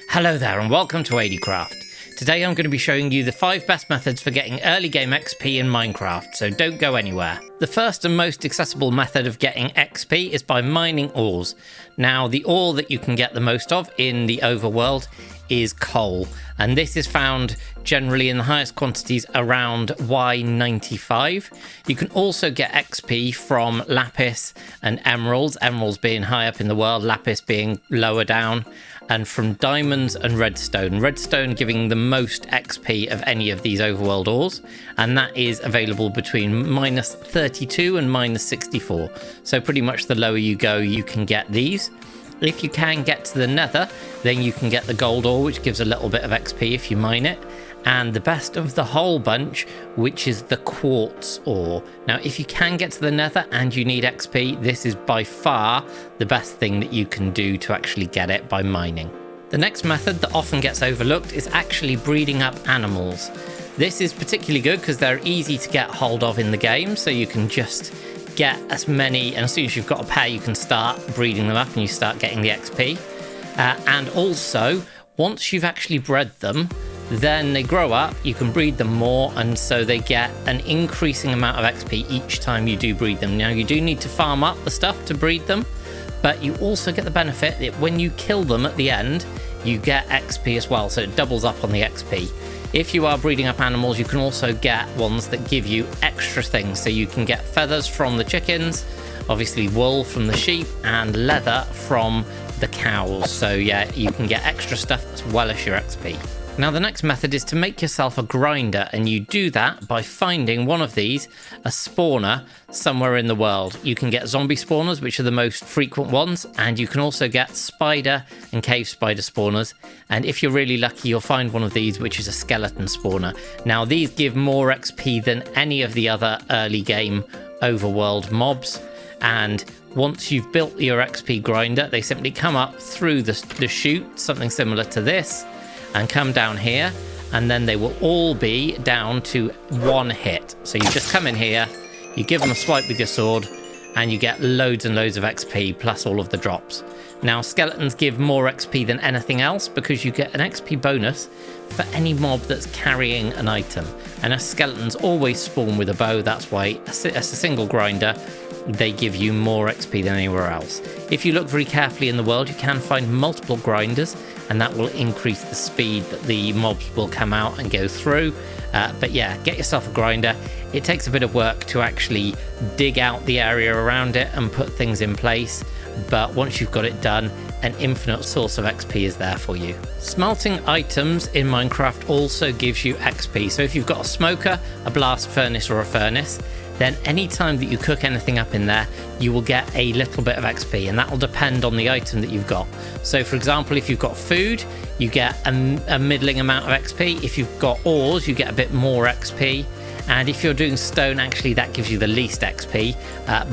Hello there and welcome to Adiecraft. Today I'm going to be showing you the 5 best methods for getting early game XP in Minecraft, so don't go anywhere. The first and most accessible method of getting XP is by mining ores. Now the ore that you can get the most of in the overworld is coal, and this is found generally in the highest quantities around Y95. You can also get XP from lapis and emeralds being high up in the world, lapis being lower down, and from diamonds and redstone giving the most XP of any of these overworld ores, and that is available between minus 32 and minus 64. So pretty much the lower you go, you can get these. If you can get to the nether, then you can get the gold ore, which gives a little bit of XP if you mine it. And the best of the whole bunch, which is the quartz ore. Now, if you can get to the nether and you need XP, this is by far the best thing that you can do to actually get it by mining. The next method that often gets overlooked is actually breeding up animals. This is particularly good because they're easy to get hold of in the game, so you can just get as many, and as soon as you've got a pair, you can start breeding them up and you start getting the XP. And also, once you've actually bred them, then they grow up, you can breed them more, and so they get an increasing amount of XP each time you do breed them. Now, you do need to farm up the stuff to breed them, but you also get the benefit that when you kill them at the end, you get XP as well, so it doubles up on the XP. If you are breeding up animals, you can also get ones that give you extra things. So you can get feathers from the chickens, obviously wool from the sheep, and leather from the cows. So yeah, you can get extra stuff as well as your XP. Now the next method is to make yourself a grinder, and you do that by finding one of these, a spawner, somewhere in the world. You can get zombie spawners, which are the most frequent ones, and you can also get spider and cave spider spawners, and if you're really lucky you'll find one of these, which is a skeleton spawner. Now these give more XP than any of the other early game overworld mobs, and once you've built your XP grinder, they simply come up through the chute, something similar to this, and come down here, and then they will all be down to 1 hit. So you just come in here, you give them a swipe with your sword, and you get loads and loads of XP plus all of the drops. Now skeletons give more XP than anything else because you get an XP bonus for any mob that's carrying an item, and as skeletons always spawn with a bow, that's why as a single grinder they give you more XP than anywhere else. If you look very carefully in the world, you can find multiple grinders, and that will increase the speed that the mobs will come out and go through. But yeah, get yourself a grinder. It takes a bit of work to actually dig out the area around it and put things in place, but once you've got it done, an infinite source of XP is there for you. Smelting items in Minecraft also gives you XP. So if you've got a smoker, a blast furnace, or a furnace, then anytime that you cook anything up in there, you will get a little bit of XP, and that will depend on the item that you've got. So for example, if you've got food, you get a middling amount of XP. If you've got ores, you get a bit more XP. And if you're doing stone, actually that gives you the least XP,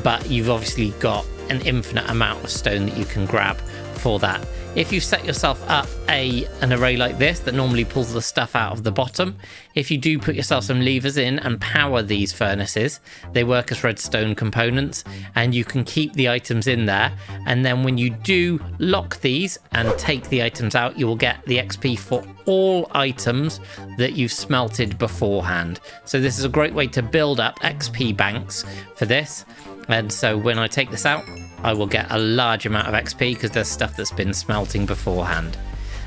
but you've obviously got an infinite amount of stone that you can grab for that. If you set yourself up an array like this that normally pulls the stuff out of the bottom, if you do put yourself some levers in and power these furnaces, they work as redstone components, and you can keep the items in there, and then when you do lock these and take the items out, you will get the XP for all items that you've smelted beforehand. So this is a great way to build up XP banks for this, and so when I take this out, I will get a large amount of XP because there's stuff that's been smelting beforehand.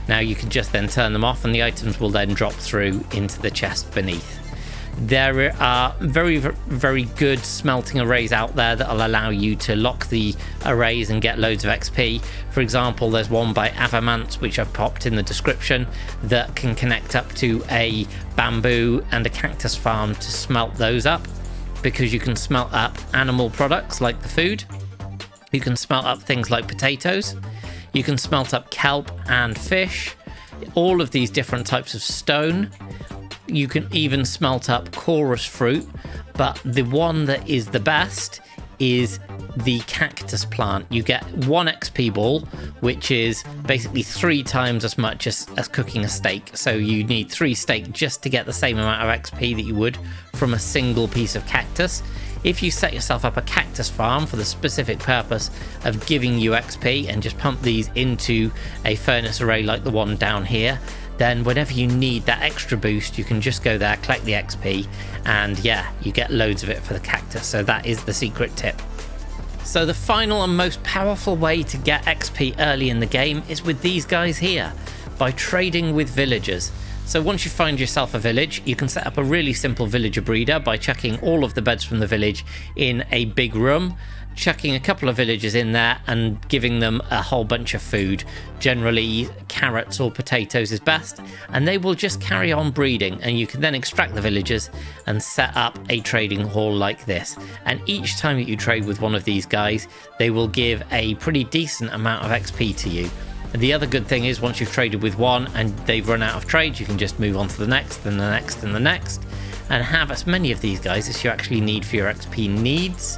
Now you can just then turn them off, and the items will then drop through into the chest beneath. There are very, very good smelting arrays out there that will allow you to lock the arrays and get loads of XP. For example, there's one by Avamance, which I've popped in the description, that can connect up to a bamboo and a cactus farm to smelt those up, because you can smelt up animal products like the food. You can smelt up things like potatoes. You can smelt up kelp and fish, all of these different types of stone. You can even smelt up chorus fruit, but the one that is the best is the cactus plant. You get 1 XP ball, which is basically 3 times as much as cooking a steak. So you need 3 steak just to get the same amount of XP that you would from a single piece of cactus. If you set yourself up a cactus farm for the specific purpose of giving you XP and just pump these into a furnace array like the one down here, then whenever you need that extra boost, you can just go there, collect the XP, and yeah, you get loads of it for the cactus. So that is the secret tip. So the final and most powerful way to get XP early in the game is with these guys here, by trading with villagers. So once you find yourself a village, you can set up a really simple villager breeder by chucking all of the beds from the village in a big room, chucking a couple of villagers in there and giving them a whole bunch of food. Generally carrots or potatoes is best, and they will just carry on breeding, and you can then extract the villagers and set up a trading hall like this. And each time that you trade with one of these guys, they will give a pretty decent amount of XP to you. And the other good thing is, once you've traded with one and they've run out of trades, you can just move on to the next and the next and the next, and have as many of these guys as you actually need for your XP needs.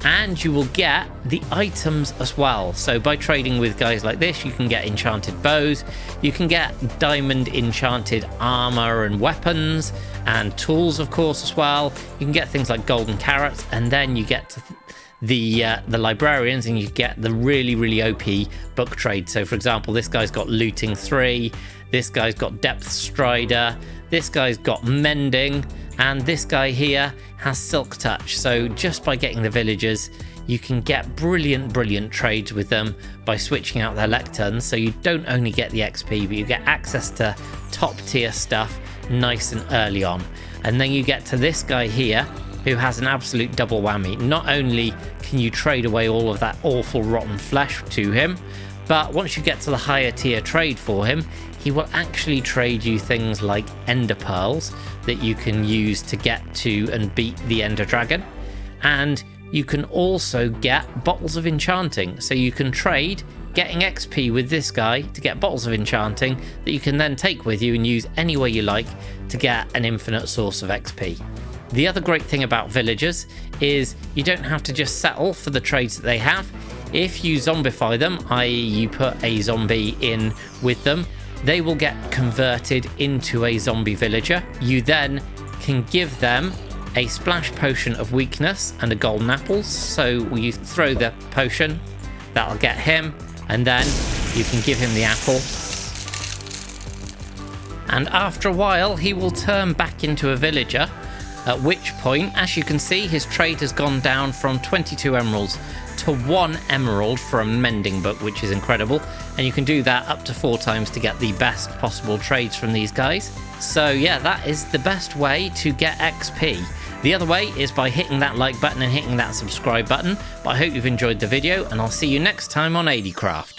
And you will get the items as well. So by trading with guys like this, you can get enchanted bows, you can get diamond enchanted armor and weapons and tools, of course, as well. You can get things like golden carrots, and then you get to the librarians, and you get the really OP book trade. So for example, this guy's got looting 3, this guy's got depth strider, this guy's got mending, and this guy here has silk touch. So just by getting the villagers, you can get brilliant trades with them by switching out their lecterns. So you don't only get the XP, but you get access to top tier stuff nice and early on. And then you get to this guy here, who has an absolute double whammy. Not only can you trade away all of that awful rotten flesh to him, but once you get to the higher tier trade for him, he will actually trade you things like ender pearls that you can use to get to and beat the ender dragon. And you can also get bottles of enchanting. So you can trade getting XP with this guy to get bottles of enchanting that you can then take with you and use any way you like to get an infinite source of XP. The other great thing about villagers is you don't have to just settle for the trades that they have. If you zombify them, i.e. you put a zombie in with them, they will get converted into a zombie villager. You then can give them a splash potion of weakness and a golden apple. So you throw the potion, that'll get him, and then you can give him the apple. And after a while, he will turn back into a villager. At which point, as you can see, his trade has gone down from 22 emeralds to 1 emerald for a mending book, which is incredible. And you can do that up to 4 times to get the best possible trades from these guys. So yeah, that is the best way to get XP. The other way is by hitting that like button and hitting that subscribe button. But I hope you've enjoyed the video, and I'll see you next time on Adiecraft.